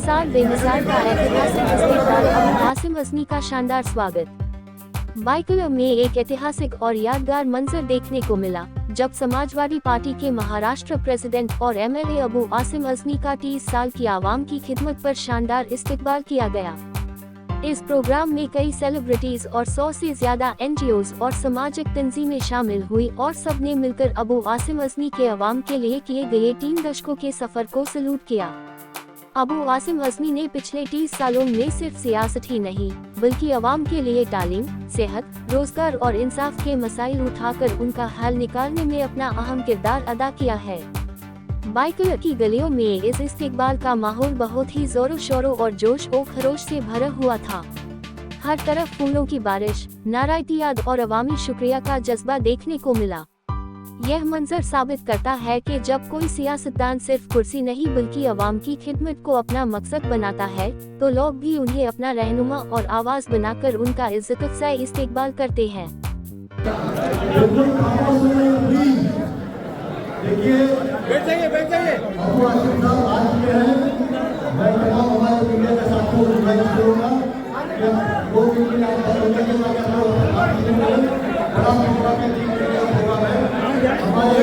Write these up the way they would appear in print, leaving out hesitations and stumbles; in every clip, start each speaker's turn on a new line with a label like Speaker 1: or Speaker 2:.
Speaker 1: साल बेमिसाल का ऐतिहासिक इस्तेमाल अबू आसिम अज़मी का शानदार स्वागत। बाइकल में एक ऐतिहासिक और यादगार मंजर देखने को मिला जब समाजवादी पार्टी के महाराष्ट्र प्रेसिडेंट और एमएलए अबू आसिम अज़मी का 30 साल की आवाम की खिदमत पर शानदार इस्तकबाल किया गया। इस प्रोग्राम में कई सेलिब्रिटीज और 100 से ज्यादा एनजीओज और सामाजिक तंजीमें शामिल हुई और सब ने मिलकर अबू आसिम अज़मी के अवाम के लिए किए गए 3 दशकों के सफर को सलूट किया। अबू आसिम अज़मी ने पिछले 30 सालों में सिर्फ सियासत ही नहीं बल्कि अवाम के लिए तालीम, सेहत, रोजगार और इंसाफ के मसाइल उठाकर उनका हल निकालने में अपना अहम किरदार अदा किया है। बाइकल की गलियों में इस इस्तकबाल का माहौल बहुत ही जोरों शोरों और जोश व खरोश से भरा हुआ था। हर तरफ फूलों की बारिश, नारायतियाद और अवामी शुक्रिया का जज्बा देखने को मिला। यह मंजर साबित करता है कि जब कोई सियासतदान सिर्फ कुर्सी नहीं बल्कि अवाम की खिदमत को अपना मकसद बनाता है तो लोग भी उन्हें अपना रहनुमा और आवाज बनाकर उनका इज्जत अफ़ज़ाई इस्तकबाल करते हैं।
Speaker 2: बैठ जाइए।
Speaker 3: अबू आसिम साहब आज के हैं। मैं तमाम हमारे मीडिया के साथियों को रिक्वेस्ट करूंगा कि वो मीडिया बड़ा मौका के टीम मीडिया प्रोग्राम है हमारे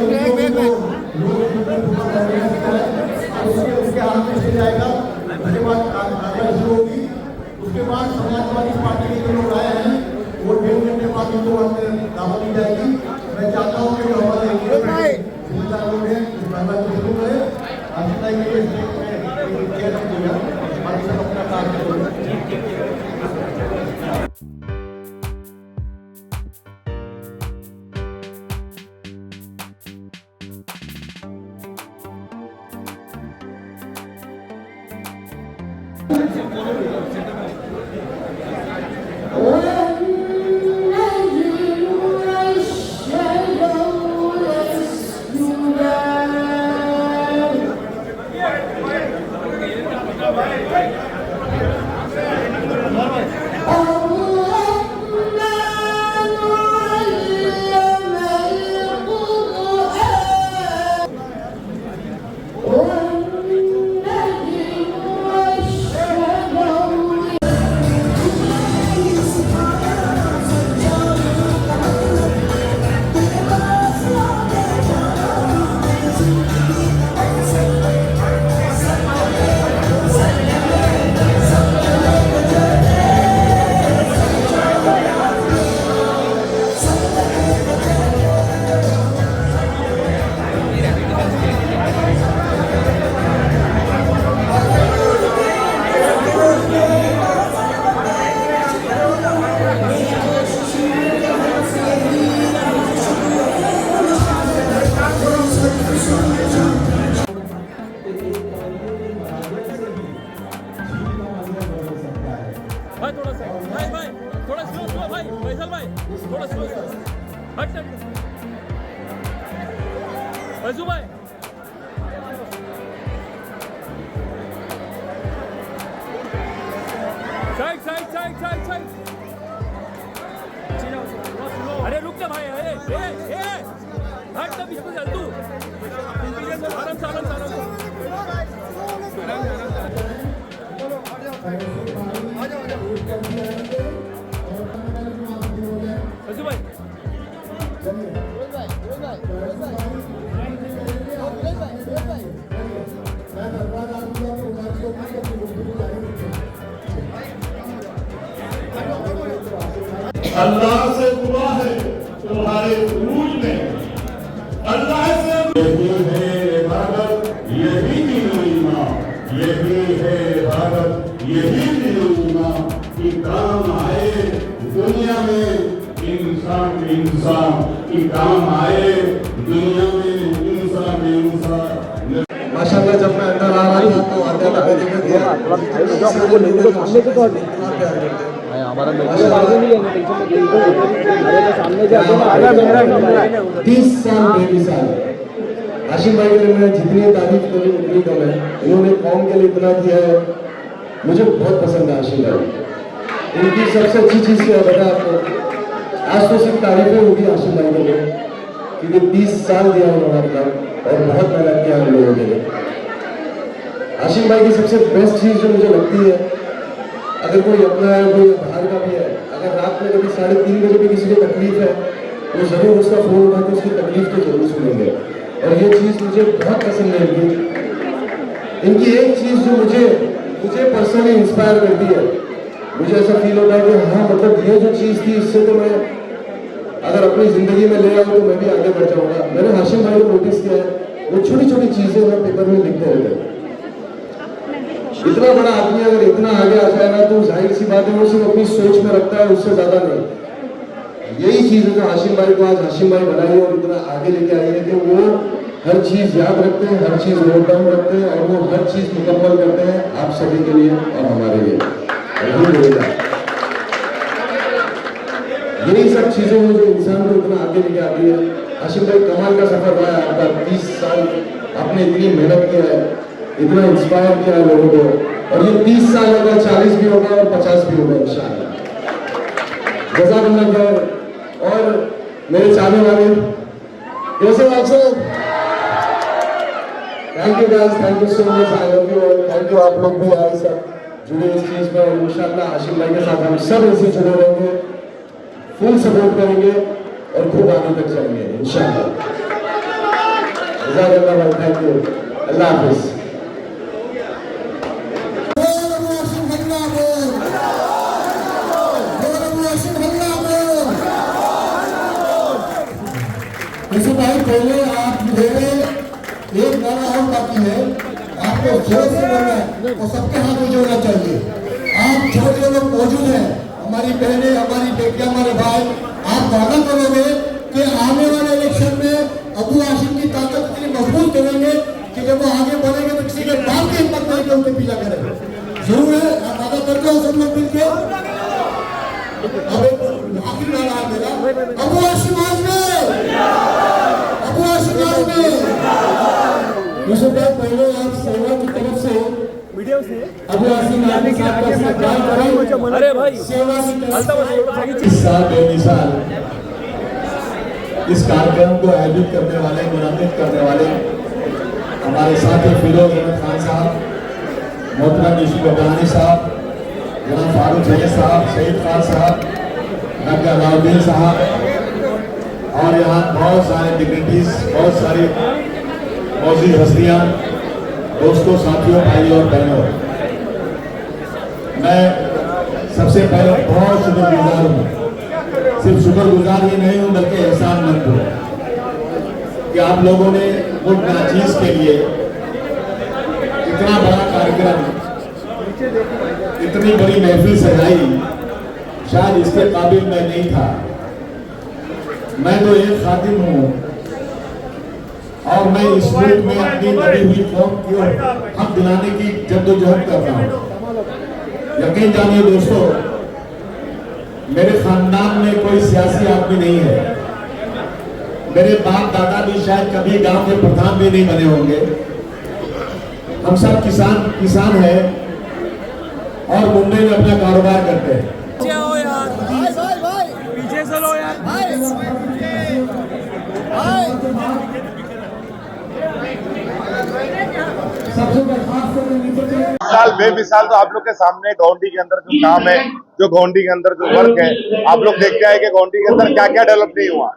Speaker 3: उसके हाथ में चले जाएगा। उसके बाद कार्रवाई शुरू होगी। उसके बाद समाजवादी पार्टी के जो लोग आए हैं वो 1.5 घंटे बाद उनको दावत दी जाएगी। मैं चाहता हूँ कि हमारे लोग हैं शुरू है आज में अपना काम करेंगे।
Speaker 2: थोड़ा स्लो भाई फैसल भाई थोड़ा स्लो हट फैजू भाई साइड अरे रुक जा भाई अरे हट ना बीच में चल तू आराम से
Speaker 4: अल्लाह से दुआ है तुम्हारे उरूज में, अल्लाह से यही है इबादत, यही ईमान, यही है इबादत, यही ईमान कि काम आए दुनिया में इंसान की काम आए दुनिया में इंसान।
Speaker 3: माशाल्लाह जब मैं अंदर आ रहा था तो अंदर
Speaker 5: हमारा मैच
Speaker 3: 30 साल बेमिसाल। हाशिम भाई के लिए मैं जितनी तारीफ करूं उतनी कम है। इन्होंने कौम के लिए इतना किया है, मुझे बहुत पसंद है हाशिम भाई। इनकी सबसे अच्छी चीज क्या पता है आपको? आज तो सिर्फ तारीफें होगी हाशिम भाई के लिए, क्योंकि 30 साल दिया उन्होंने अपना और बहुत मेहनत किया हम लोगों के लिए। हाशिम भाई की सबसे बेस्ट चीज जो मुझे लगती है, अगर कोई अपना है, कोई बाहर का भी है, अगर रात में कभी 3:30 बजे भी किसी को तकलीफ है तो जरूर उसका फोन उठा के उसकी तकलीफ तो जरूर सुनेंगे। और ये चीज मुझे बहुत पसंद है इनकी एक चीज जो मुझे पर्सनली इंस्पायर करती है। मुझे ऐसा फील होता है कि हाँ, मतलब ये जो चीज थी, इससे तो मैं अगर अपनी जिंदगी में ले आऊँ तो मैं भी आगे बढ़ जाऊंगा। मैंने हाशिम भाई को नोटिस किया है, वो छोटी छोटी चीजें मैं पेपर में लिखते रहते हैं। इतना बड़ा आदमी अगर इतना आगे आ जाए ना, तो जाहिर सी बात है वो सिर्फ अपनी सोच में रखता है, उससे ज्यादा नहीं। यही चीज है जो हाशिम भाई को आज हाशिम भाई बनाई है और इतना आगे लेके आई है कि वो हर चीज याद रखते हैं, हर चीज नोट डाउन रखते हैं और वो हर चीज मुकम्मल करते हैं आप सभी के लिए और हमारे लिए। यही सब चीजें हैं जो इंसान को इतना आगे लेके आती है। हाशिम भाई कमाल का सफर रहा है आपका। 30 साल आपने इतनी मेहनत किया है, इतना इंस्पायर किया है लोगों को, और ये 30 साल होगा, 40 भी होगा और 50 भी होगा इंशाअल्लाह। जज़ाकल्लाह खैर। और मेरे चाहने वाले कैसे आप सब? Thank you guys, thank you so much, I love you और थैंक यू आप लोग भी आए सब जुड़े इस चीज में। और इंशाअल्लाह हाशिम भाई के साथ हम सब ऐसे जुड़े रहेंगे, फुल सपोर्ट करेंगे और खूब आगे तक चलेंगे इंशाअल्लाह। जज़ाकल्लाह भाई, थैंक यू, अल्लाह हाफिज। वैसे भाई पहले आप मुझे एक नारा और बाकी है, आपको जोर से बोलना है और सबके हाथ में जोड़ना चाहिए। आप जो लोग मौजूद हैं, हमारी बहनें, हमारी बेटियां, हमारे भाई, आप वादा करोगे कि आने वाले इलेक्शन में अबू हाशिम की ताकत इतनी मजबूत करेंगे कि जब वो आगे बढ़ेंगे तो किसी के बाप की हिम्मत नहीं कि उनके पीछा करें। जरूर है, आप वादा करते हो सब लोग मिलकर। अब आखिरी नारा है मेरा, अबू हाशिम यूसुफ भाई, पहले आप सेवा की तरफ से वीडियो से अबू हाशिम आदमी साहब का सत्कार करें।
Speaker 2: अरे भाई
Speaker 3: सेवा की तरफ से
Speaker 4: इस साल बेमिसाल इस कार्यक्रम को आयोजित करने वाले, मुनाफिद करने वाले हमारे साथी फिरोज अहमद खान साहब, मोहतरम यूसुफ अब्बानी साहब, जनाब फारूक जैद साहब, शहीद खान साहब, डॉक्टर अलाउद्दीन साहब और यहाँ बहुत सारे डिग्निटीज, बहुत सारी मौजूद हस्तियाँ, दोस्तों, साथियों, भाइयों और बहनों, मैं सबसे पहले बहुत शुक्रगुजार हूँ। सिर्फ शुक्रगुजार ही नहीं हूँ बल्कि एहसानमंद हूँ कि आप लोगों ने मुझ नाचीज के लिए इतना बड़ा कार्यक्रम, इतनी बड़ी महफिल सजाई। शायद इसके काबिल मैं नहीं था। मैं तो एक खादिम हूँ और मैं इस मुल्क में अपनी लड़ी हुई कौम को हक दिलाने की जद्दोजहद कर रहा हूँ। यकीन जानिए दोस्तों, मेरे खानदान में कोई सियासी आदमी नहीं है। मेरे बाप दादा भी शायद कभी गांव के प्रधान भी नहीं बने होंगे। हम सब किसान हैं और मुंबई में अपना कारोबार करते हैं।
Speaker 2: पीछे चलो यार।
Speaker 6: साल बेमिसाल तो आप लोग के सामने गोंडी के अंदर जो काम है, जो गोंडी के अंदर जो वर्क है, आप लोग देखते हैं कि गोंडी के अंदर क्या क्या डेवलप नहीं हुआ।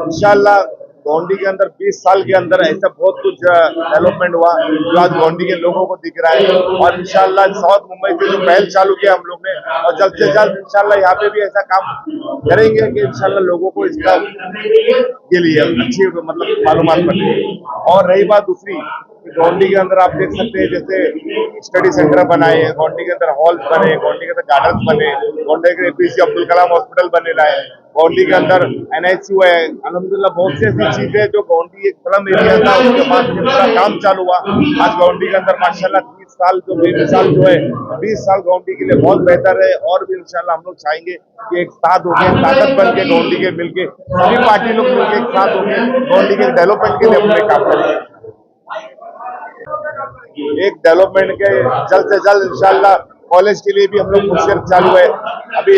Speaker 6: इंशाल्लाह गोंडी के अंदर 20 साल के अंदर ऐसा बहुत कुछ डेवलपमेंट हुआ जो आज गोंडी के लोगों को दिख रहा है। और इंशाल्लाह साउथ मुंबई से जो पहल चालू किया हम लोग ने, और जल्द से जल्द इंशाल्लाह यहाँ पे भी ऐसा काम करेंगे कि इंशाल्लाह लोगों को इसका के लिए अच्छी मतलब मालूमात बने। और रही बात दूसरी कि गोंडी के अंदर आप देख सकते हैं जैसे स्टडी सेंटर बनाए हैं, गोंडी के अंदर हॉल्स बने, गोंडी के अंदर गार्डन्स बने, गोंडी के एपीजे अब्दुल कलाम हॉस्पिटल बने लाए, गोंडी के अंदर एनआईसीयू है। अल्हम्दुलिल्लाह बहुत सी ऐसी चीजें जो गोंडी एक स्लम एरिया था उसके बाद से पूरा काम चालू हुआ। आज गोंडी के अंदर माशाल्लाह 30 साल जो 20 साल जो है 20 साल गोंडी के लिए बहुत बेहतर है। और भी इंशाल्लाह हम लोग चाहेंगे कि एक साथ होके ताकत बन के गोंडी के मिलके सभी पार्टी लोग मिलकर एक साथ होके गोंडी के डेवलपमेंट के लिए अपने काम करेंगे। एक डेवलपमेंट के जल्द से जल्द इंशाल्लाह कॉलेज के लिए भी हम लोग कोशिश चालू है। अभी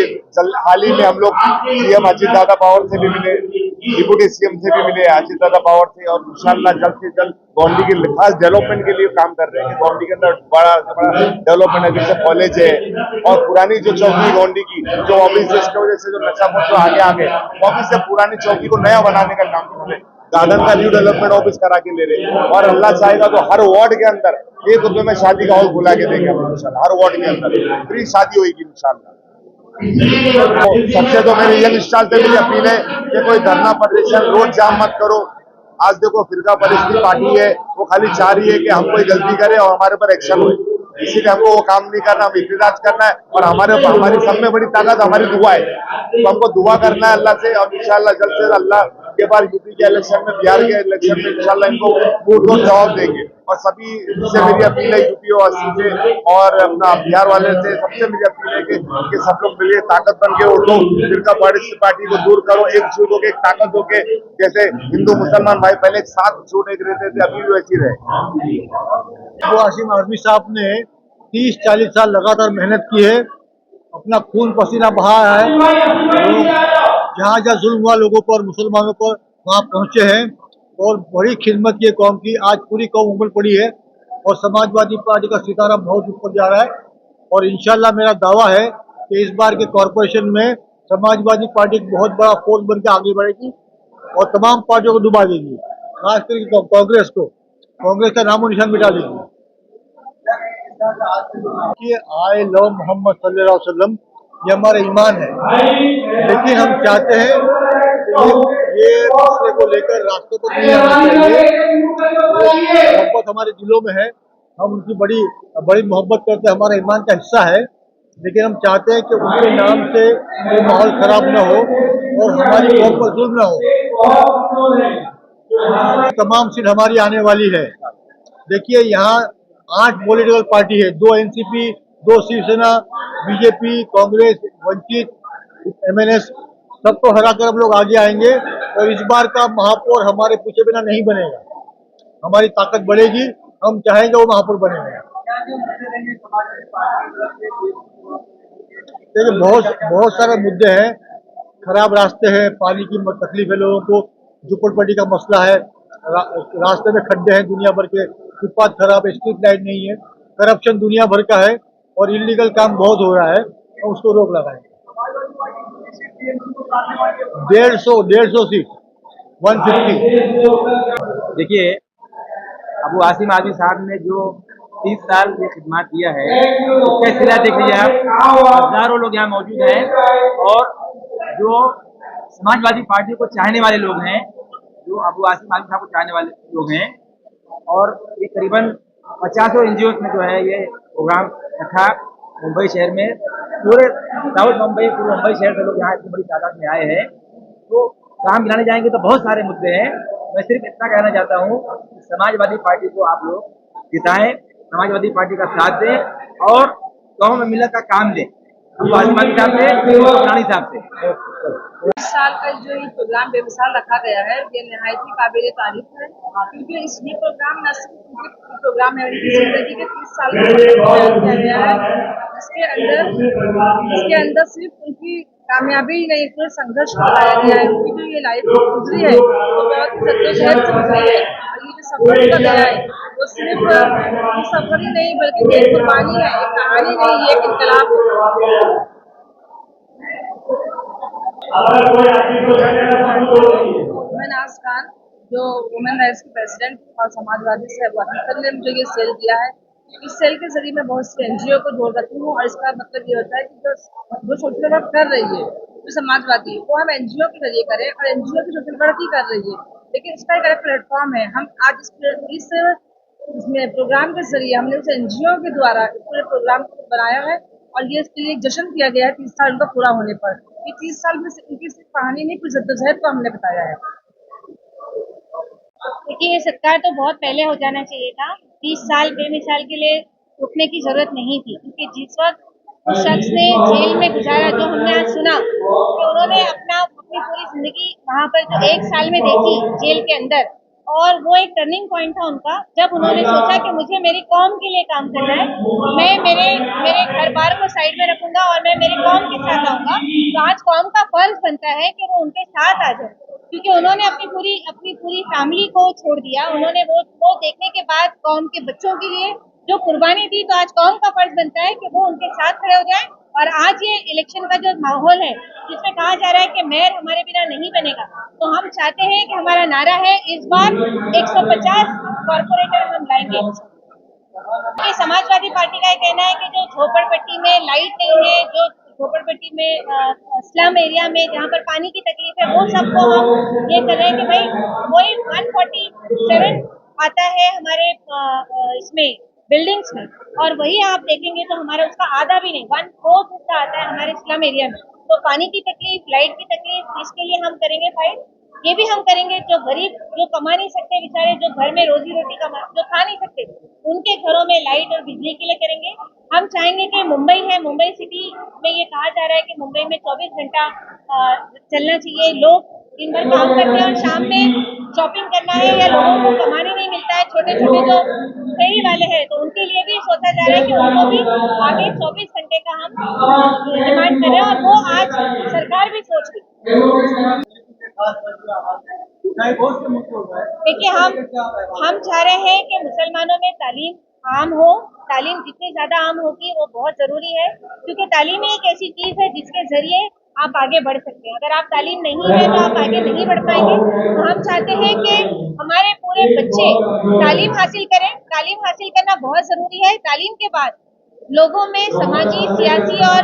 Speaker 6: हाल ही में हम लोग सीएम अजीत दादा पवार से भी मिले, डिप्टी सीएम से भी मिले अजीत दादा पवार से, और इंशाल्लाह जल्द से जल्द गोंडी के खास डेवलपमेंट के लिए काम कर रहे हैं कि गोंडी के अंदर बड़ा से बड़ा डेवलपमेंट है, जैसे कॉलेज है और पुरानी जो चौकी गोंडी की जो ऑफिस इसकी वजह से जो नशाखोर जो आगे ऑफिस से पुरानी चौकी को नया बनाने का काम कर रहे हैं। गार्डन का न्यू डेवलपमेंट ऑफिस करा के ले रहे हैं और अल्लाह चाहेगा तो हर वार्ड के अंदर ₹1 में शादी का हॉल खुला के देंगे हम इंशाल्लाह। हर वार्ड के अंदर फ्री शादी होगी इंशाल्लाह। सबसे तो मेरी यंग स्टार से मेरी अपील है कि कोई धरना प्रदर्शन रोड जाम मत करो। आज देखो फिरका परिस्थिति पार्टी है वो खाली चाह रही है कि हम कोई गलती करे और हमारे ऊपर एक्शन हो, इसीलिए हमको वो काम नहीं करना, हम इख्तिजाज करना है। और हमारी सब में बड़ी ताकत हमारी दुआ है, तो हमको दुआ करना है अल्लाह से और इंशाल्लाह जल्द से जल्द अल्लाह के बाद यूपी के इलेक्शन में, बिहार के इलेक्शन में इंशाल्लाह इनको पूर्ण जवाब देंगे। और सभी से मेरी अपील है यूपी और से और अपना बिहार वाले से सबसे मेरी अपील है कि सब लोग मिलिए, ताकत बन के उठो, फिरका पार्टी को दूर करो, एकजुट होकर एक ताकत होके जैसे हिंदू मुसलमान भाई पहले एक साथ छूट एक रहते थे अभी भी वैसी रहे।
Speaker 5: अबू आसिम आज़मी साहब ने 30-40 साल लगातार मेहनत की है, अपना खून पसीना बहाया है, जहाँ जहाँ जुल्म हुआ लोगों पर, मुसलमानों पर, वहाँ पहुँचे हैं और बड़ी खिदमत की कौम की। आज पूरी कौम उमड़ पड़ी है और समाजवादी पार्टी का सितारा बहुत ऊपर जा रहा है। और इंशाल्लाह मेरा दावा है कि इस बार के कॉरपोरेशन में समाजवादी पार्टी एक बहुत बड़ा फोर्स बन के आगे बढ़ेगी और तमाम पार्टियों को डुबा देगी, खासकर कांग्रेस का नामो निशान मिटा देगी। आई लव मोहम्मद सल्लल्लाहु अलैहि वसल्लम, ये हमारा ईमान है, लेकिन हम चाहते हैं कि ये मसले को लेकर रास्तों पर नहीं आना चाहिए। मोहब्बत हमारे दिलों में है, हम उनकी बड़ी बड़ी मोहब्बत करते हैं, हमारा ईमान का हिस्सा है, लेकिन हम चाहते हैं कि उनके नाम से कोई माहौल खराब न हो और हमारी कौम पर जुल्म न हो। तमाम सीट हमारी आने वाली है। देखिए यहाँ 8 पॉलिटिकल पार्टी है, 2 एनसीपी, 2 शिवसेना, बीजेपी, कांग्रेस, वंचित, एमएनएस, सबको हराकर हम लोग आगे आएंगे और इस बार का महापौर हमारे पूछे बिना नहीं बनेगा। हमारी ताकत बढ़ेगी, हम चाहेंगे वो महापौर बनेगा। देखिए बहुत सारे मुद्दे हैं, खराब रास्ते हैं, पानी की तकलीफ है लोगों को, झुपड़पट्टी का मसला है, रास्ते में खड्डे हैं दुनिया भर के, फुटपाथ खराब है, स्ट्रीट लाइट नहीं है, करप्शन दुनिया भर का है और इलीगल काम बहुत हो रहा है, तो उसको रोक लगाएंगे। 150 सीट 150।
Speaker 7: देखिए अबू आसिम आज़मी साहब ने जो 30 साल ये खिदमत किया है उसका सिला देख लीजिए आप, हजारों लोग यहाँ मौजूद हैं और जो समाजवादी पार्टी को चाहने वाले लोग हैं, जो अबू आसिम आज़मी साहब को चाहने वाले लोग हैं, और ये करीबन 50 NGO में जो है ये प्रोग्राम रखा मुंबई शहर में, पूरे साउथ मुंबई, पूरे मुंबई शहर से लोग यहाँ इतनी बड़ी तादाद में आए हैं। तो काम गिनाने जाएंगे तो बहुत सारे मुद्दे हैं। मैं सिर्फ इतना कहना चाहता हूँ कि समाजवादी पार्टी को आप लोग जिताएं, समाजवादी पार्टी का साथ दें और गाँव में मिलकर का काम दें, अबू आसिम आज़मी साहब से, रानी साहब से।
Speaker 8: इस साल का जो ये प्रोग्राम बेमिसाल रखा गया है, ये निहायत ही काबिल तारीफ है, क्योंकि ये प्रोग्राम न सिर्फ उनके प्रोग्राम है, उनकी जिंदगी के 30 साल का बयान किया गया है, जिसके अंदर सिर्फ उनकी कामयाबी ही नहीं, पूरे संघर्ष को बताया गया है। उनकी जो ये लाइफ गुजरी है वो बहुत ही जद्दोजहद से गुजरी है और ये जो सफर का गया है वो सिर्फ सफर ही नहीं बल्कि एक कुर्बानी है, एक कहानी नहीं, एक इनकलाब है। नाज खान जो वुमेन राइट्स की प्रेसिडेंट और समाजवादी से ने मुझे ये सेल दिया है, इस सेल के जरिए मैं बहुत सी NGO को जोड़ रखी हूँ और इसका मतलब ये होता है कि जो सोशल वर्क कर रही है, जो समाजवादी, वो हम NGO के जरिए करें और NGO की सोशल वर्क ही कर रही है, लेकिन इसका एक अलग प्लेटफॉर्म है। हम आज इस इसमें प्रोग्राम के जरिए हमने उस एनजीओ के द्वारा इस पूरे प्रोग्राम को बनाया है और ये इसके लिए एक जश्न किया गया है 30 साल उनका पूरा होने पर। ये 30 साल में उनकी सिर्फ कहानी नहीं, कुछ जद्दोजहद को हमने बताया है।
Speaker 9: देखिए, ये सत्कार तो बहुत पहले हो जाना चाहिए था। 30 साल बेमिसाल के लिए रुकने की जरूरत नहीं थी, क्योंकि जिस वक्त उस शख्स ने जेल में गुजारा, जो हमने आज सुना कि उन्होंने अपनी पूरी जिंदगी वहाँ पर जो 1 साल में देखी जेल के अंदर, और वो एक टर्निंग पॉइंट था उनका, जब उन्होंने सोचा कि मुझे मेरी कौम के लिए काम करना है, मैं मेरे घर बार को साइड में रखूंगा और मैं मेरी कौम के साथ आऊंगा। तो आज कौम का फर्ज बनता है कि वो उनके साथ आ जाए, क्योंकि उन्होंने अपनी पूरी फैमिली को छोड़ दिया। उन्होंने वो देखने के बाद कौम के बच्चों के लिए जो कुर्बानी दी, तो आज कौम का फर्ज बनता है कि वो उनके साथ खड़े हो जाए। और आज ये इलेक्शन का जो माहौल है, जिसमें कहा जा रहा है कि मेयर हमारे बिना नहीं बनेगा, तो हम चाहते हैं कि हमारा नारा है इस बार 150 कॉर्पोरेटर हम लाएंगे। ये समाजवादी पार्टी का कहना है कि जो झोपड़पट्टी में लाइट नहीं है, जो झोपड़पट्टी में स्लम एरिया में जहाँ पर पानी की तकलीफ है, वो सबको हम ये कर रहे हैं कि भाई वही 147 आता है हमारे इसमें बिल्डिंग्स में, और वही आप देखेंगे तो हमारा उसका आधा भी नहीं, 1/4 हिस्सा आता है हमारे स्लम एरिया में। तो पानी की तकलीफ, लाइट की तकलीफ, इसके लिए हम करेंगे फाइट। ये भी हम करेंगे जो गरीब, जो कमा नहीं सकते बेचारे, जो घर में रोजी रोटी जो खा नहीं सकते, उनके घरों में लाइट और बिजली के लिए करेंगे। हम चाहेंगे कि मुंबई है, मुंबई सिटी में ये कहा जा रहा है कि मुंबई में 24 घंटा चलना चाहिए। लोग दिन भर काम करते हैं और शाम में शॉपिंग करना है, या लोगों को कमाने नहीं मिलता है, छोटे छोटे जो फेरी वाले हैं, तो उनके लिए भी सोचा जा रहा है कि उनको भी आगे 24 घंटे का हम डिमांड कर रहे हैं, और वो आज सरकार भी सोच रही है। देखिए, हम चाह रहे हैं कि मुसलमानों में तालीम आम हो। तालीम जितनी ज्यादा आम होगी वो बहुत जरूरी है, क्योंकि तालीम एक ऐसी चीज है जिसके जरिए आप आगे बढ़ सकते हैं। अगर आप तालीम नहीं है तो आप आगे नहीं बढ़ पाएंगे। तो हम चाहते हैं कि हमारे पूरे बच्चे तालीम हासिल करें। तालीम हासिल करना बहुत जरूरी है। तालीम के बाद लोगों में समाजी, सियासी और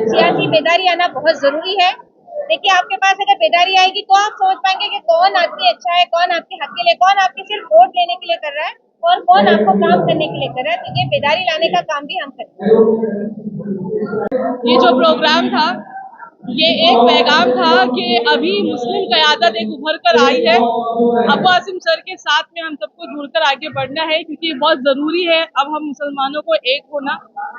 Speaker 9: सियासी बेदारी आना बहुत जरूरी है। देखिए, आपके पास अगर बेदारी आएगी तो आप समझ पाएंगे कि कौन आदमी अच्छा है, कौन आपके हक के लिए, कौन आपके सिर्फ वोट लेने के लिए कर रहा है, और कौन आपको काम करने के लिए कर रहा है। तो ये बेदारी लाने का काम भी हम करते हैं।
Speaker 10: ये जो प्रोग्राम था, ये एक पैगाम था कि अभी मुस्लिम क़यादत एक उभर कर आई है। अबू आसिम सर के साथ में हम सबको जुड़कर आगे बढ़ना है, क्योंकि बहुत ज़रूरी है अब हम मुसलमानों को एक होना।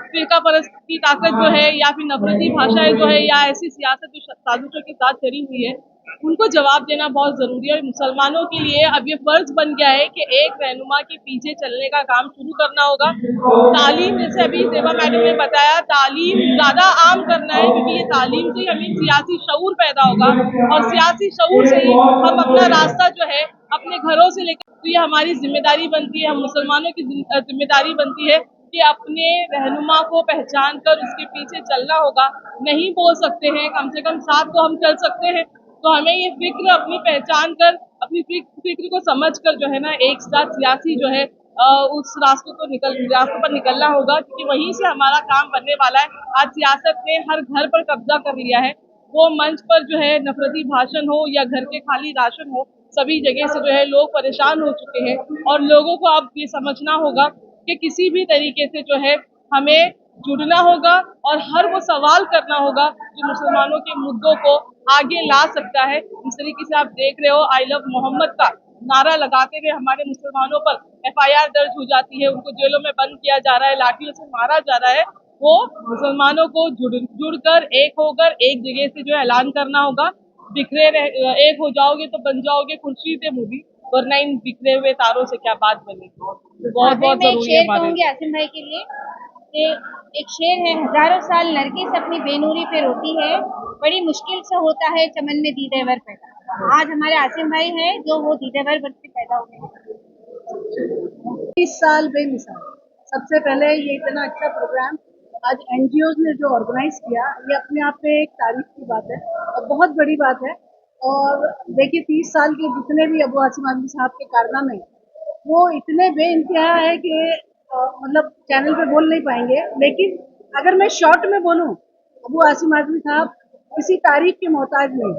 Speaker 10: फिरका परस्त की ताकत जो है, या फिर नफरती भाषाएं जो है, या ऐसी सियासत जो साजिशों के साथ चली हुई है, उनको जवाब देना बहुत ज़रूरी है। और मुसलमानों के लिए अब ये फ़र्ज बन गया है कि एक रहनुमा के पीछे चलने का काम शुरू करना होगा। तालीम, जैसे अभी जेबा मैडम ने बताया, तालीम ज़्यादा आम करना है, क्योंकि ये तालीम से ही हमें सियासी शऊर पैदा होगा, और सियासी शऊर से ही हम अपना रास्ता जो है अपने घरों से लेकर, तो ये हमारी जिम्मेदारी बनती है, हम मुसलमानों की जिम्मेदारी बनती है कि अपने रहनुमा को पहचान कर उसके पीछे चलना होगा। नहीं बोल सकते हैं, कम से कम साथ तो हम चल सकते हैं। तो हमें ये फिक्र अपनी पहचान कर, अपनी फिक्र को समझ कर जो है ना, एक साथ सियासी जो है उस रास्तों पर निकलना होगा, क्योंकि वहीं से हमारा काम बनने वाला है। आज सियासत ने हर घर पर कब्जा कर लिया है। वो मंच पर जो है नफरती भाषण हो या घर के खाली राशन हो, सभी जगह से जो है लोग परेशान हो चुके हैं, और लोगों को अब ये समझना होगा कि किसी भी तरीके से जो है हमें जुड़ना होगा, और हर वो सवाल करना होगा जो मुसलमानों के मुद्दों को आगे ला सकता है। इस तरीके से आप देख रहे हो, आई लव मोहम्मद का नारा लगाते हुए हमारे मुसलमानों पर FIR दर्ज हो जाती है, उनको जेलों में बंद किया जा रहा है, लाठियों से मारा जा रहा है। वो मुसलमानों को जुड़कर एक होकर एक जगह से जो है ऐलान करना होगा। एक हो जाओगे तो बन जाओगे खुर्शीद मुबी, वरना इन बिखरे हुए तारों से क्या बात बनेगी। तो बहुत बहुत जरूरी है हमारे।
Speaker 9: आसिम भाई के लिए एक शेर है, हजारों साल नरगिस अपनी बेनूरी पे रोती है, बड़ी मुश्किल से होता है चमन में दीदेवर पैदा। आज हमारे आसिम भाई हैं जो वो दीदेवर बन के पैदा हुए।
Speaker 8: 30 साल बेमिसाल। सबसे पहले ये इतना अच्छा प्रोग्राम आज NGOs ने जो ऑर्गेनाइज किया, ये अपने आप में एक तारीफ की बात है और बहुत बड़ी बात है। और देखिए, 30 साल के जितने भी अबू आसिम आज़मी साहब के कारनामे, वो इतने बेइंतहा है कि मतलब चैनल पे बोल नहीं पाएंगे। लेकिन अगर मैं शॉर्ट में बोलूं, अबू आसिम आज़मी साहब किसी तारीफ के मोहताज नहीं।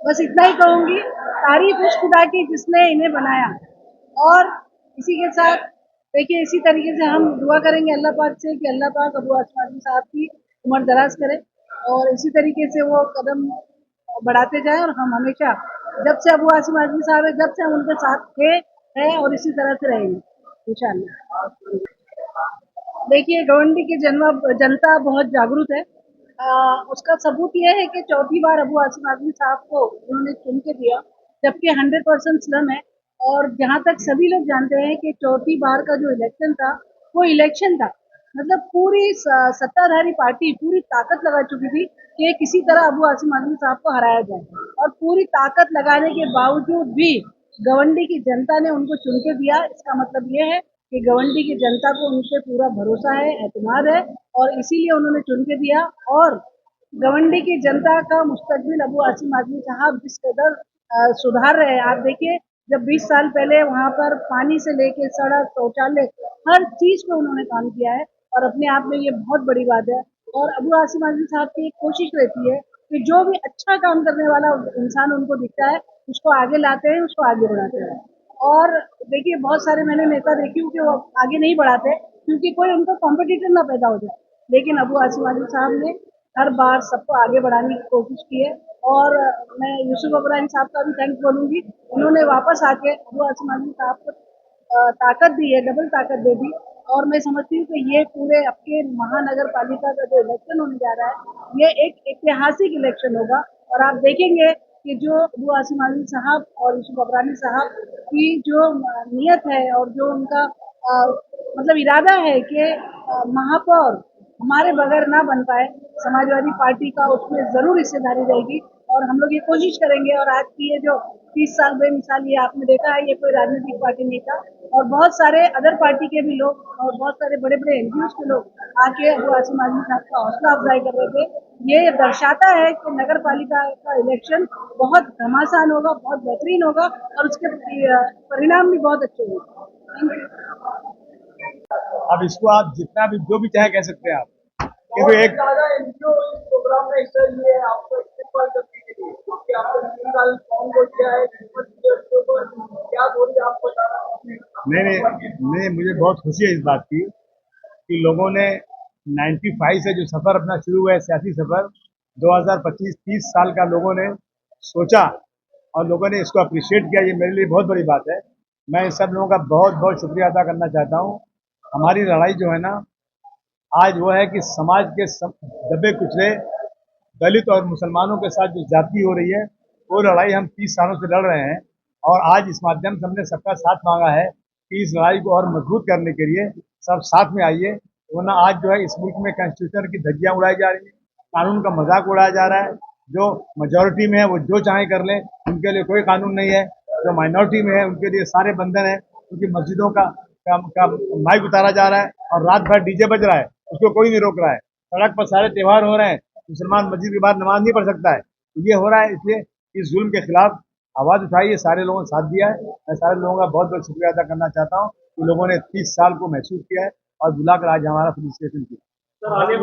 Speaker 8: बस इतना ही कहूंगी, तारीफ उस खुदा की जिसने इन्हें बनाया। और इसी के साथ देखिए, इसी तरीके से हम दुआ करेंगे अल्लाह पाक से कि अल्लाह पाक अबू आसिम आज़मी साहब की उम्र दराज करे और इसी तरीके से वो कदम बढ़ाते जाएं और हम हमेशा जब से अबू आसिम आज़मी साहब है, जब से हम उनके साथ थे हैं और इसी तरह से रहेंगे इंशाअल्लाह। देखिए, गवंडी की जनता बहुत जागरूक है। उसका सबूत ये है कि चौथी बार अबू आसिम आज़मी साहब को उन्होंने चुन के दिया, जबकि 100% स्लम है। और जहाँ तक सभी लोग जानते हैं कि चौथी बार का जो इलेक्शन था, वो इलेक्शन था, मतलब पूरी सत्ताधारी पार्टी पूरी ताकत लगा चुकी थी कि किसी तरह अबू आसिम आज़मी साहब को हराया जाए, और पूरी ताकत लगाने के बावजूद भी गवंडी की जनता ने उनको चुन के दिया। इसका मतलब ये है कि गवंडी की जनता को उन पे पूरा भरोसा है, एतमाद है, और इसीलिए उन्होंने चुन के दिया। और गवंडी की जनता का मुस्तकबिल अबू आसिम आज़मी साहब जिस कदर सुधार रहे हैं, आप देखिए, जब 20 साल पहले वहाँ पर पानी से लेके सड़क, शौचालय, हर चीज पे उन्होंने काम किया है, और अपने आप में ये बहुत बड़ी बात है। और अबू आसिम आज़मी साहब की एक कोशिश रहती है कि जो भी अच्छा काम करने वाला इंसान उनको दिखता है, उसको आगे लाते हैं, उसको आगे बढ़ाते हैं। और देखिए, बहुत सारे मैंने नेता देखे हूँ कि वो आगे नहीं बढ़ाते क्योंकि कोई उनको कॉम्पिटिटर ना पैदा हो जाए, लेकिन अबू आसिम आज़मी साहब ने हर बार सबको आगे बढ़ाने की कोशिश की है। और मैं यूसुफ अब्राहिम साहब का भी थैंक्स बोलूँगी, उन्होंने वापस आके अबू आसिम आज़मी साहब को ताकत दी है, डबल ताकत दे दी। और मैं समझती हूँ कि ये पूरे आपके महानगर पालिका का जो इलेक्शन होने जा रहा है, ये एक ऐतिहासिक इलेक्शन होगा। और आप देखेंगे कि जो अबू आसिम आज़मी साहब और यूसुफ अब्राहिम साहब की जो नीयत है और जो उनका मतलब इरादा है कि महापौर हमारे बगैर ना बन पाए, समाजवादी पार्टी का उसमें जरूर हिस्सेदारी रहेगी, और हम लोग ये कोशिश करेंगे। और आज की ये जो 30 साल बेमिसाल, ये आपने देखा है, ये कोई राजनीतिक पार्टी नहीं था, और बहुत सारे अदर पार्टी के भी लोग और बहुत सारे बड़े बड़े एनजीओ के लोग आके अबू आसिम आज़मी साहब का हौसला अफजाई कर रहे थे। ये दर्शाता है कि नगर पालिका का इलेक्शन बहुत घमासान होगा, बहुत बेहतरीन होगा, और उसके परिणाम भी बहुत अच्छे होंगे।
Speaker 5: अब इसको आप जितना भी जो भी चाहे कह सकते हैं आप, क्योंकि एक
Speaker 3: प्रोग्राम में हिस्सा लिए आपको इस्तेमाल करने के लिए, क्योंकि आपने 3 साल कौन को किया है, क्या थोड़ी आप बता
Speaker 5: नहीं, मुझे बहुत खुशी है इस बात की कि लोगों ने 95 से जो सफर अपना शुरू हुआ है, सियासी सफर 2025-30 साल का, लोगों ने सोचा और लोगों ने इसको अप्रिशिएट किया। ये मेरे लिए बहुत बड़ी बात है। मैं इन सब लोगों का बहुत बहुत शुक्रिया अदा करना चाहता हूँ। हमारी लड़ाई जो है ना आज वो है कि समाज के दबे कुचले दलित और मुसलमानों के साथ जो जाति हो रही है, वो लड़ाई हम 30 सालों से लड़ रहे हैं। और आज इस माध्यम से हमने सबका साथ मांगा है कि इस लड़ाई को और मजबूत करने के लिए सब साथ में आइए, वरना आज जो है इस मुल्क में कॉन्स्टिट्यूशन की धज्जियां उड़ाई जा रही हैं, कानून का मजाक उड़ाया जा रहा है। जो मेजोरिटी में है वो जो चाहे कर ले, उनके लिए कोई कानून नहीं है। जो माइनॉरिटी में है उनके लिए सारे बंधन है, क्योंकि मस्जिदों का माइक उतारा जा रहा है और रात भर डीजे बज रहा है, उसको कोई नहीं रोक रहा है। सड़क पर सारे त्यौहार हो रहे हैं, मुसलमान मस्जिद के बाद नमाज नहीं पढ़ सकता है। ये हो रहा है, इसलिए इस जुल्म के खिलाफ आवाज उठाई है, सारे लोगों ने साथ दिया है। मैं सारे लोगों का बहुत बहुत शुक्रिया अदा करना चाहता हूँ कि लोगों ने 30 साल को महसूस किया है और बुलाकर आज हमारा फेलिसिटेशन किया।
Speaker 3: सर, आने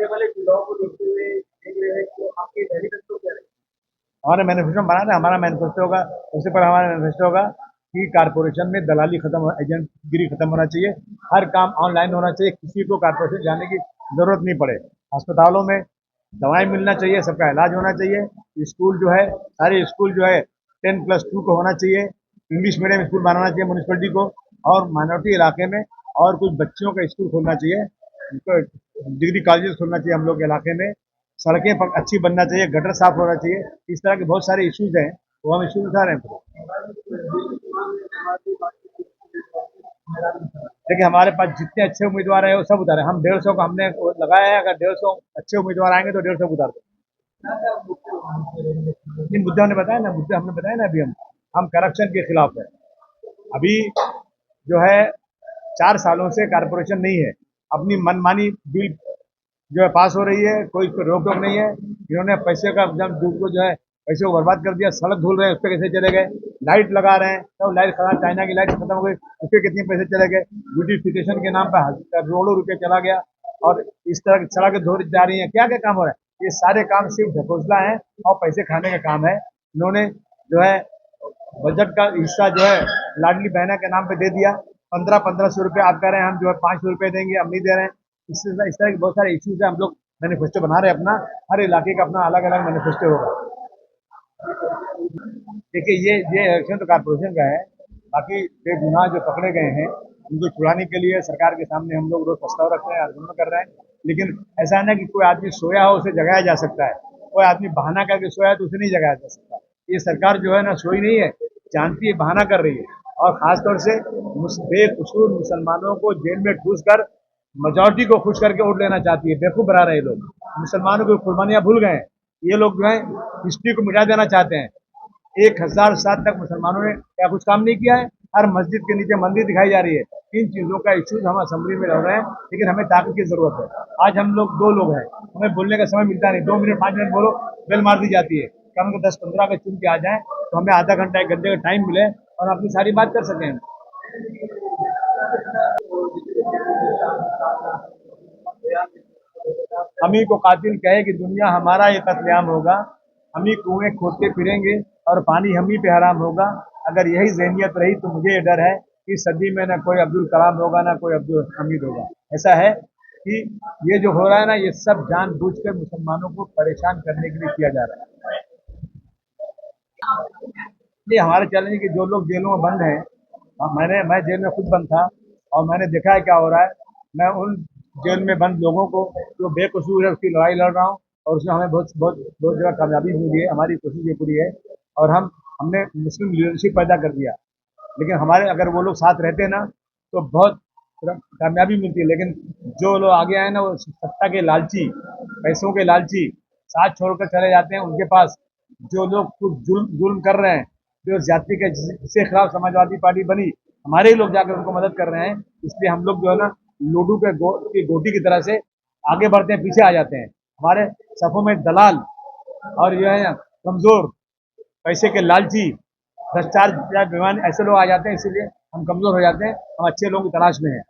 Speaker 3: वाले चुनाव को देखते हुए देख रहे हैं कि आपके मैनिफेस्टो क्या है?
Speaker 5: हमारा मैनिफेस्टो बना है, हमारा मैनिफेस्टो होगा, उससे पर हमारा मैनिफेस्टो होगा कि कारपोरेशन में दलाली खत्म, एजेंटगिरी खत्म होना चाहिए, हर काम ऑनलाइन होना चाहिए, किसी को कारपोरेशन जाने की जरूरत नहीं पड़े, अस्पतालों में दवाएं मिलना चाहिए, सबका इलाज होना चाहिए। स्कूल जो है, सारे स्कूल जो है 10+2 को होना चाहिए, इंग्लिश मीडियम स्कूल बनाना चाहिए म्यूनिसिपलिटी को, और माइनॉरिटी इलाके में और कुछ बच्चियों का स्कूल खोलना चाहिए, डिग्री कॉलेजेस खोलना चाहिए हम लोग के इलाके में। सड़कें अच्छी बनना चाहिए, गटर साफ होना चाहिए। इस तरह के बहुत सारे इश्यूज हैं, वो हम इश्यूज उठा रहे हैं। देखिए, हमारे पास जितने अच्छे उम्मीदवार हैं वो सब उतारे। हम 150 का हमने लगाया है, अगर 150 अच्छे उम्मीदवार आएंगे तो 150 उतार दें। इन मुद्दे हमने बताया ना, अभी हम करप्शन के खिलाफ है। अभी जो है 4 सालों से कारपोरेशन नहीं है, अपनी मनमानी बिल जो है पास हो रही है, कोई रोक टोक नहीं है। इन्होंने पैसे का जो है पैसे को बर्बाद कर दिया, सड़क धुल रहे हैं, उस पर कैसे चले गए, लाइट लगा रहे हैं तो लाइट खराब, चाइना की लाइट खत्म हो गई, उस पर कितने पैसे चले गए, ब्यूटिफिकेशन के नाम पर करोड़ों रुपये चला गया, और इस तरह की सड़क धो जा रही है। क्या क्या काम हो रहा है? ये सारे काम सिर्फ ढकोसला है और पैसे खाने का काम है। इन्होंने जो है बजट का हिस्सा जो है लाडली बहना के नाम पे दे दिया, 1500 रुपये आप कह रहे हैं हम जो है 500 रुपये देंगे, हम नहीं दे रहे हैं। इस तरह के बहुत सारे इश्यूज है। हम लोग मैनिफेस्टो बना रहे हैं अपना, हर इलाके का अपना अलग अलग मैनिफेस्टो होगा। देखिए ये इलेक्शन तो कारपोरेशन का है, बाकी बेगुनाह जो पकड़े गए हैं उनको छुड़ाने के लिए सरकार के सामने हम लोग रोज प्रस्ताव रख रहे हैं, आंदोलन कर रहे हैं। लेकिन ऐसा है ना कि कोई आदमी सोया हो उसे जगाया जा सकता है, कोई आदमी बहाना करके सोया तो उसे नहीं जगाया जा सकता। ये सरकार जो है ना सोई नहीं है, जानती है बहाना कर रही है, और खासतौर से बेकसूर मुसलमानों को जेल में ठूस कर मेजॉरिटी को खुश करके वोट लेना चाहती है। बेवकूफ बना रहे लोग, मुसलमानों की कुर्बानियां भूल गए हैं। ये लोग जो है हिस्ट्री को मिटा देना चाहते हैं। 1000 साल तक मुसलमानों ने क्या कुछ काम नहीं किया है? हर मस्जिद के नीचे मंदिर दिखाई जा रही है। इन चीजों का इश्यूज हम असेंबली में लड़ रहे हैं, लेकिन हमें ताकत की जरूरत है। आज हम लोग 2 लोग हैं, हमें बोलने का समय मिलता नहीं। 2 मिनट 5 मिनट बोलो, बेल मार दी जाती है। कम से 10-15 का चुन के आ जाए तो हमें आधा घंटा 1 घंटे का टाइम मिले और अपनी सारी बात कर सकें। हम ही को कातिल कहे कि दुनिया हमारा ये कत्लेआम होगा, हम ही कुएं खोदते फिरेंगे और पानी हम ही पे हराम होगा। अगर यही ज़हनियत रही तो मुझे ये डर है कि सदी में ना कोई अब्दुल कलाम होगा, ना कोई अब्दुल हमीद होगा। ऐसा है कि ये जो हो रहा है ना, ये सब जानबूझकर मुसलमानों को परेशान करने के लिए किया जा रहा है। ये हमारे चैलेंज कि जो लोग जेलों में बंद हैं, मैं जेल में खुद बंद था और मैंने देखा है क्या हो रहा है। मैं उन जेल में बंद लोगों को जो बेकसूर है उसकी लड़ाई लड़ रहा हूँ, और उसमें हमें बहुत जगह कामयाबी मिली है। हमारी कोशिश ये पूरी है, और हमने मुस्लिम लीडरशिप पैदा कर दिया। लेकिन हमारे अगर वो लोग साथ रहते ना तो बहुत कामयाबी मिलती है। लेकिन जो लोग आगे आए ना, वो सत्ता के लालची, पैसों के लालची, साथ छोड़कर चले जाते हैं। उनके पास जो लोग कुछ जुल्म कर रहे हैं, जो जाति के जिसके खिलाफ समाजवादी पार्टी बनी, हमारे ही लोग जाकर उनको मदद कर रहे हैं। इसलिए हम लोग जो है ना लूडो के गोटी की तरह से आगे बढ़ते हैं, पीछे आ जाते हैं। हमारे सफों में दलाल और ये है कमजोर, पैसे के लालची, भ्रष्टाचार विमान ऐसे लोग आ जाते हैं, इसीलिए हम कमजोर हो जाते हैं। हम अच्छे लोगों की तलाश में हैं।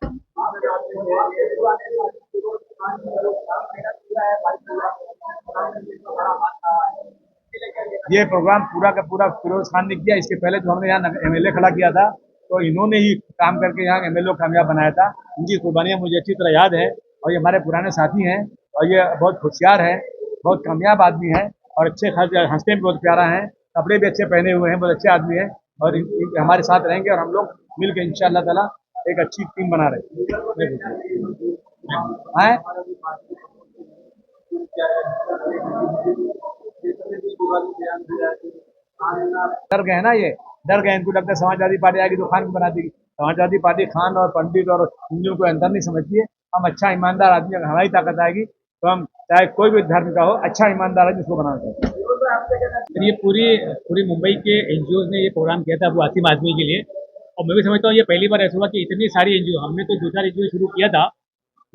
Speaker 5: ये प्रोग्राम पूरा का पूरा फिरोज खान ने किया। इसके पहले जो हमने यहाँ एमएलए खड़ा किया था, तो इन्होंने ही काम करके यहाँ एमएलए कामयाब बनाया था। इनकी कुर्बानियां मुझे अच्छी तरह याद है, और ये हमारे पुराने साथी हैं, और ये बहुत होशियार है, बहुत कामयाब आदमी है, और अच्छे खासे हंसते भी बहुत प्यारा है, कपड़े भी अच्छे पहने हुए हैं, बहुत अच्छे आदमी है। और हमारे साथ रहेंगे, और हम लोग मिल के इंशाअल्लाह ताला एक अच्छी टीम बना रहे हैं। डर गए ना, ये डर गए। इनको लगता है समाजवादी पार्टी आएगी तो खान को बना देगी। समाजवादी पार्टी खान और पंडित और हिंदुओं को अंदर नहीं समझती है। हम अच्छा ईमानदार आदमी, अगर हमारी ताकत आएगी तो हम चाहे कोई भी धर्म का हो, अच्छा ईमानदार है जिसको बनाना चाहिए।
Speaker 7: ये पूरी मुंबई के एनजीओ ने ये प्रोग्राम किया था अबू आसिम आजमी के लिए, और मैं भी समझता हूँ ये पहली बार ऐसा हुआ कि इतनी सारी एनजीओ, हमने तो 2-4 एनजीओ शुरू किया था,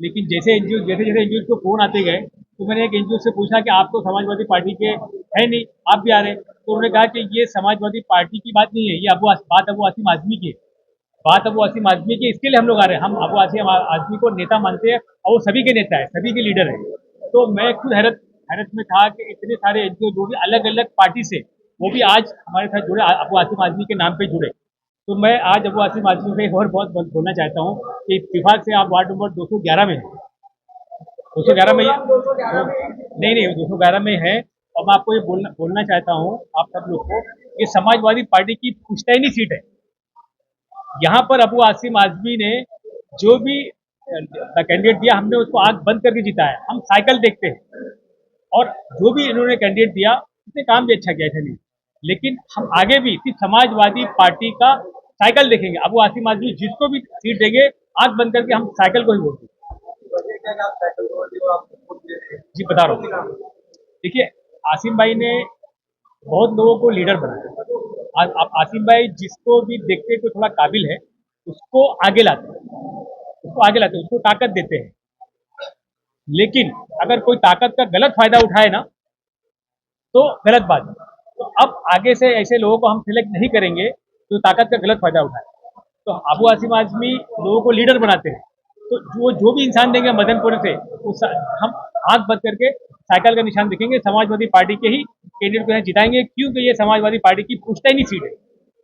Speaker 7: लेकिन जैसे एनजीओ को फोन आते गए तो मैंने एक एनजीओ से पूछा कि आप तो समाजवादी पार्टी के है नहीं, आप भी आ रहे हैं? तो उन्होंने कहा कि ये समाजवादी पार्टी की बात नहीं है, ये बात अबू आसिम आजमी की है, बात अबू आसिम आजमी की, इसके लिए हम लोग आ रहे हैं। हम अबू आसिम आजमी को नेता मानते हैं, और वो सभी के नेता है, सभी के लीडर है। तो मैं खुद हैरत में था कि इतने सारे एनजीओ जो भी अलग अलग पार्टी से, वो भी आज हमारे साथ जुड़े, अबू आसिम आजमी के नाम पे जुड़े। तो मैं आज अबू आसिम आजमी पे और बहुत बोलना चाहता हूँ कि इत्तेफाक से आप वार्ड नंबर 211 में हैं, 211 में नहीं 211 में है। और मैं आपको ये बोलना चाहता हूँ आप सब लोग को, ये समाजवादी पार्टी की पुश्तैनी सीट है। यहाँ पर अबू आसिम आजमी ने जो भी कैंडिडेट दिया, हमने उसको आंख बंद करके जीता है। हम साइकिल देखते हैं, और जो भी इन्होंने कैंडिडेट दिया उसने काम भी अच्छा किया, ऐसा नहीं। लेकिन हम आगे भी सिर्फ समाजवादी पार्टी का साइकिल देखेंगे। अबू आसिम आजमी जिसको भी सीट देंगे, आंख बंद करके हम साइकिल को ही वोट देंगे। जी बता रहा हूँ, देखिए आसिम भाई ने बहुत लोगों को लीडर बनाया। आसिम भाई जिसको भी देखते को थोड़ा काबिल है, उसको आगे लाते हैं, उसको ताकत देते हैं। लेकिन अगर कोई ताकत का गलत फायदा उठाए ना, तो गलत बात है। तो अब आगे से ऐसे लोगों को हम सिलेक्ट नहीं करेंगे जो ताकत का गलत फायदा उठाए। तो अबू आसिम आजमी लोगों को लीडर बनाते हैं, तो जो भी इंसान देंगे मदनपुर से, हम आंख बंद करके साइकिल का निशान दिखेंगे, समाजवादी पार्टी के ही कैंडिडेट को यहाँ जिताएंगे, क्योंकि ये समाजवादी पार्टी की पुश्तैनी सीट है।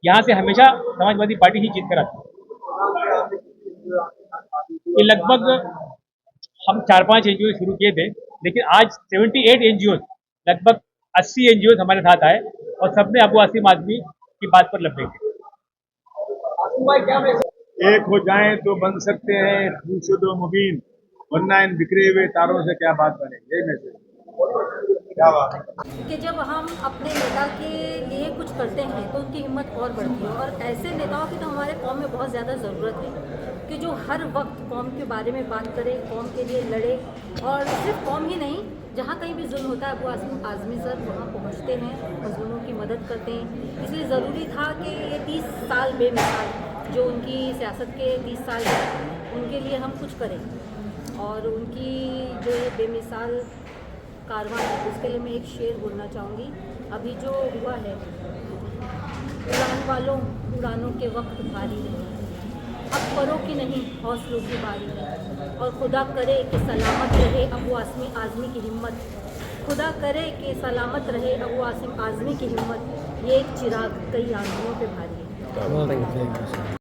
Speaker 7: यहाँ से हमेशा समाजवादी पार्टी ही जीत कर आती है। ये लगभग हम 4-5 एनजीओ शुरू किए थे, लेकिन आज 78 एनजीओ, लगभग 80 एनजीओ हमारे साथ आए और सबने अबू आसिम आज़मी की बात पर लपेटे।
Speaker 6: एक हो जाएं तो बन सकते हैं दूसरे मुबीन, वरना इन बिखरे हुए तारों से क्या बात बने। यही मैसेज क्या बात है
Speaker 11: कि जब हम अपने नेता के लिए कुछ करते हैं तो उनकी हिम्मत और बढ़ती है, और ऐसे नेताओं की तो हमारे कौम में बहुत ज़्यादा ज़रूरत है कि जो हर वक्त कौम के बारे में बात करे, कौम के लिए लड़े, और सिर्फ कौम ही नहीं, जहाँ कहीं भी जुल्म होता है अबू आसिम आज़मी सर वहाँ पहुँचते हैं, मजलूमों की मदद करते हैं। इसलिए ज़रूरी था कि ये 30 साल बेमिसाल जो उनकी सियासत के 30 साल हैं, उनके लिए हम कुछ करें, और उनकी जो ये बेमिसाल कारवां है उसके लिए मैं एक शेर बोलना चाहूँगी। अभी जो हुआ है, उड़ान वालों उड़ानों के वक्त भारी है, अब परों की नहीं हौसलों की बारी है, और खुदा करे कि सलामत रहे अबू आसिम आज़मी की हिम्मत, खुदा करे कि सलामत रहे अबू आसिम आज़मी की हिम्मत, ये एक चिराग कई आंधियों पे भारी है।